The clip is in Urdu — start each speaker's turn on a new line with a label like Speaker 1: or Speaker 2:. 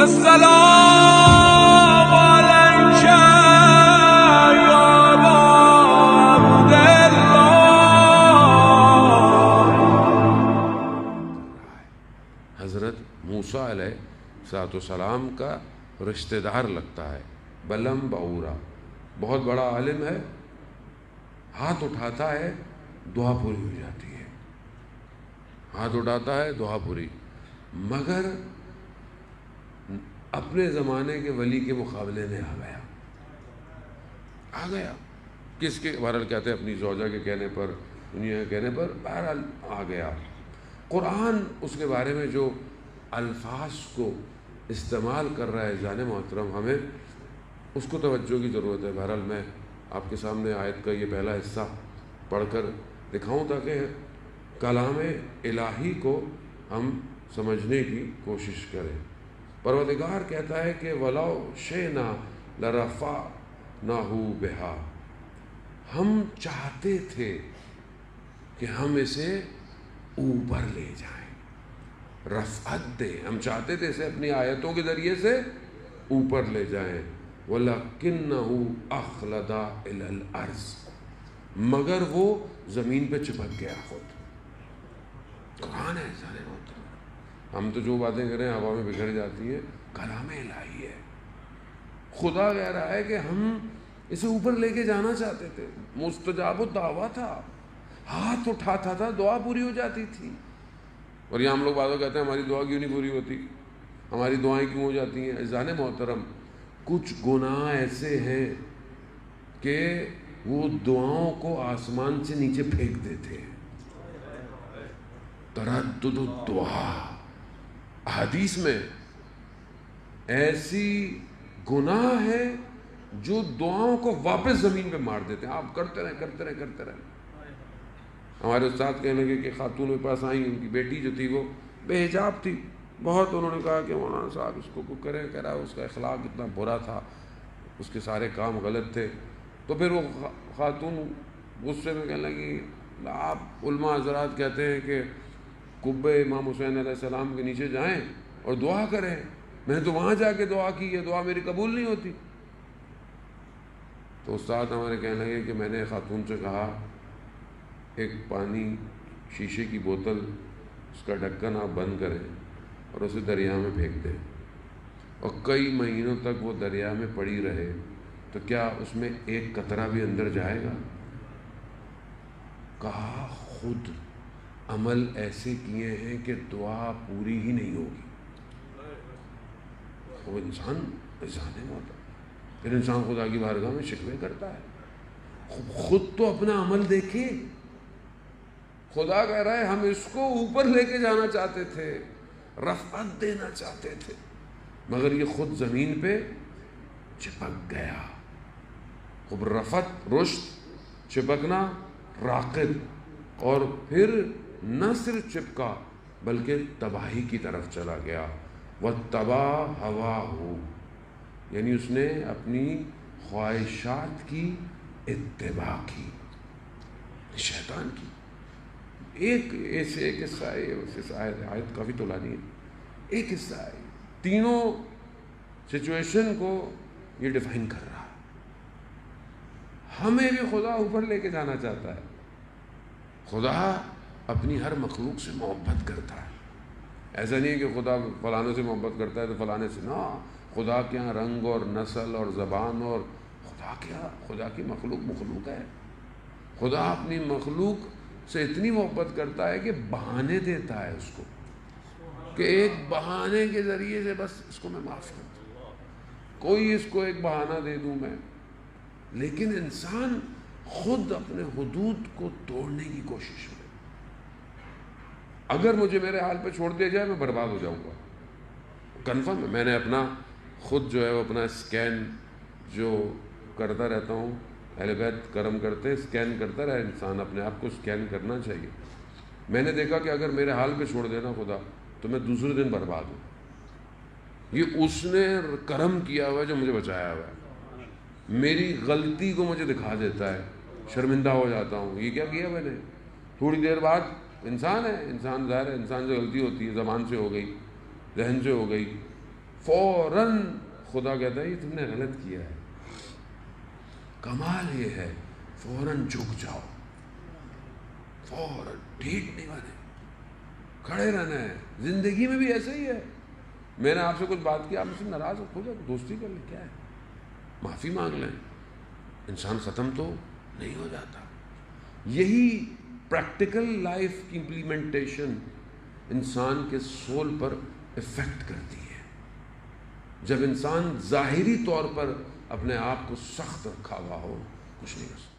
Speaker 1: السلام علیک یا ابا عبداللہ۔
Speaker 2: حضرت موسیٰ علیہ السلام کا رشتہ دار لگتا ہے، بلم بعورا، بہت بڑا عالم ہے، ہاتھ اٹھاتا ہے دعا پوری ہو جاتی ہے، ہاتھ اٹھاتا ہے دعا پوری، مگر اپنے زمانے کے ولی کے مقابلے میں آ گیا کس کے بہرحال کہتے ہیں اپنی زوجہ کے کہنے پر، دنیا کے کہنے پر، بہرحال آ گیا۔ قرآن اس کے بارے میں جو الفاظ کو استعمال کر رہا ہے جان محترم، ہمیں اس کو توجہ کی ضرورت ہے۔ بہرحال میں آپ کے سامنے آیت کا یہ پہلا حصہ پڑھ کر دکھاؤں تاکہ کلام الہی کو ہم سمجھنے کی کوشش کریں۔ پروردگار کہتا ہے کہ وَلَوْ شِئْنَا لَرَفَعْنَاهُ بِهَا، ہم چاہتے تھے کہ ہم اسے اوپر لے جائیں، رفعت دیں، ہم چاہتے تھے اسے اپنی آیتوں کے ذریعے سے اوپر لے جائیں، وَلَكِنَّهُ أَخْلَدَ إِلَى الْأَرْضِ، مگر وہ زمین پہ چپک گیا خود۔ قرآن ہے سارے ہوتا، ہم تو جو باتیں کریں ہوا میں بکھر جاتی ہیں، کلام الہی ہے۔ خدا کہہ رہا ہے کہ ہم اسے اوپر لے کے جانا چاہتے تھے، مستجاب الدعویٰ تھا، ہاتھ اٹھاتا تھا دعا پوری ہو جاتی تھی۔ اور یہ ہم لوگ بعض کہتے ہیں ہماری دعا کیوں نہیں پوری ہوتی، ہماری دعائیں کیوں ہو جاتی ہیں؟ عزیزان محترم، کچھ گناہ ایسے ہیں کہ وہ دعاؤں کو آسمان سے نیچے پھینک دیتے ہیں۔ تردد الدعا، حدیث میں ایسی گناہ ہے جو دعاؤں کو واپس زمین پہ مار دیتے ہیں۔ آپ کرتے رہیں کرتے رہیں کرتے رہیں۔ ہمارے استاد کہنے لگے کہ خاتون کے پاس آئیں، ان کی بیٹی جو تھی وہ بے حجاب تھی بہت، انہوں نے کہا کہ مولانا صاحب اس کو کریں، کہہ رہا اس کا اخلاق اتنا برا تھا، اس کے سارے کام غلط تھے۔ تو پھر وہ خاتون غصے میں کہنے لگی آپ علماء حضرات کہتے ہیں کہ قبہ امام حسین علیہ السلام کے نیچے جائیں اور دعا کریں، میں نے تو وہاں جا کے دعا کی، یہ دعا میری قبول نہیں ہوتی۔ تو استاد ہمارے کہنے لگے کہ میں نے خاتون سے کہا ایک پانی شیشے کی بوتل، اس کا ڈھکن آپ بند کریں اور اسے دریا میں پھینک دیں، اور کئی مہینوں تک وہ دریا میں پڑی رہے، تو کیا اس میں ایک قطرہ بھی اندر جائے گا؟ کہا خود عمل ایسے کیے ہیں کہ دعا پوری ہی نہیں ہوگی۔ وہ انسان ہوتا، پھر انسان خدا کی بارگاہ میں شکوے کرتا ہے۔ خود تو اپنا عمل دیکھے، خدا کہہ رہا ہے ہم اس کو اوپر لے کے جانا چاہتے تھے، رفعت دینا چاہتے تھے، مگر یہ خود زمین پہ چپک گیا۔ خب رفعت رشد، چپکنا راقد، اور پھر نہ صرف چپکا بلکہ تباہی کی طرف چلا گیا۔ وَاتَّبَعَ هَوَاهُ، یعنی اس نے اپنی خواہشات کی اتباع کی، شیطان کی۔ ایک قصہ ہے، آیت کافی طولانی ہے، ایک حصہ ہے، تینوں سچویشن کو یہ ڈیفائن کر رہا ہے۔ ہمیں بھی خدا اوپر لے کے جانا چاہتا ہے۔ خدا اپنی ہر مخلوق سے محبت کرتا ہے، ایسا نہیں کہ خدا فلانے سے محبت کرتا ہے تو فلانے سے نہ، خدا کے یہاں رنگ اور نسل اور زبان اور خدا کی مخلوق ہے۔ خدا اپنی مخلوق سے اتنی محبت کرتا ہے کہ بہانے دیتا ہے اس کو، کہ ایک بہانے کے ذریعے سے بس اس کو میں معاف کر دوں، کوئی اس کو ایک بہانہ دے دوں میں۔ لیکن انسان خود اپنے حدود کو توڑنے کی کوشش کرے۔ اگر مجھے میرے حال پہ چھوڑ دیا جائے میں برباد ہو جاؤں گا، کنفرم ہے۔ میں نے اپنا خود جو ہے وہ اپنا اسکین جو کرتا رہتا ہوں، اہل بیت کرم کرتے، اسکین کرتا رہے انسان، اپنے آپ کو اسکین کرنا چاہیے۔ میں نے دیکھا کہ اگر میرے حال پہ چھوڑ دینا خدا تو میں دوسرے دن برباد ہوں۔ یہ اس نے کرم کیا ہوا ہے جو مجھے بچایا ہوا ہے، میری غلطی کو مجھے دکھا دیتا ہے، شرمندہ ہو جاتا ہوں، یہ کیا کیا میں نے۔ تھوڑی دیر بعد انسان ہے، انسان ظاہر ہے انسان سے غلطی ہوتی ہے، زبان سے ہو گئی، ذہن سے ہو گئی، فوراً خدا کہتا ہے یہ تم نے غلط کیا ہے. کمال یہ ہے فوراً جھک جاؤ، فوراً ٹھیک نہیں بنے، کھڑے رہنا ہے. زندگی میں بھی ایسا ہی ہے. میں نے آپ سے کچھ بات کی، آپ مجھ سے ناراض ہو جائے، دوستی کر لیں، کیا ہے، معافی مانگ لیں، انسان ختم تو نہیں ہو جاتا. یہی پریکٹیکل لائف کی امپلیمنٹیشن انسان کے سول پر افیکٹ کرتی ہے. جب انسان ظاہری طور پر اپنے آپ کو سخت رکھا ہوا ہو، کچھ نہیں کر سکتا.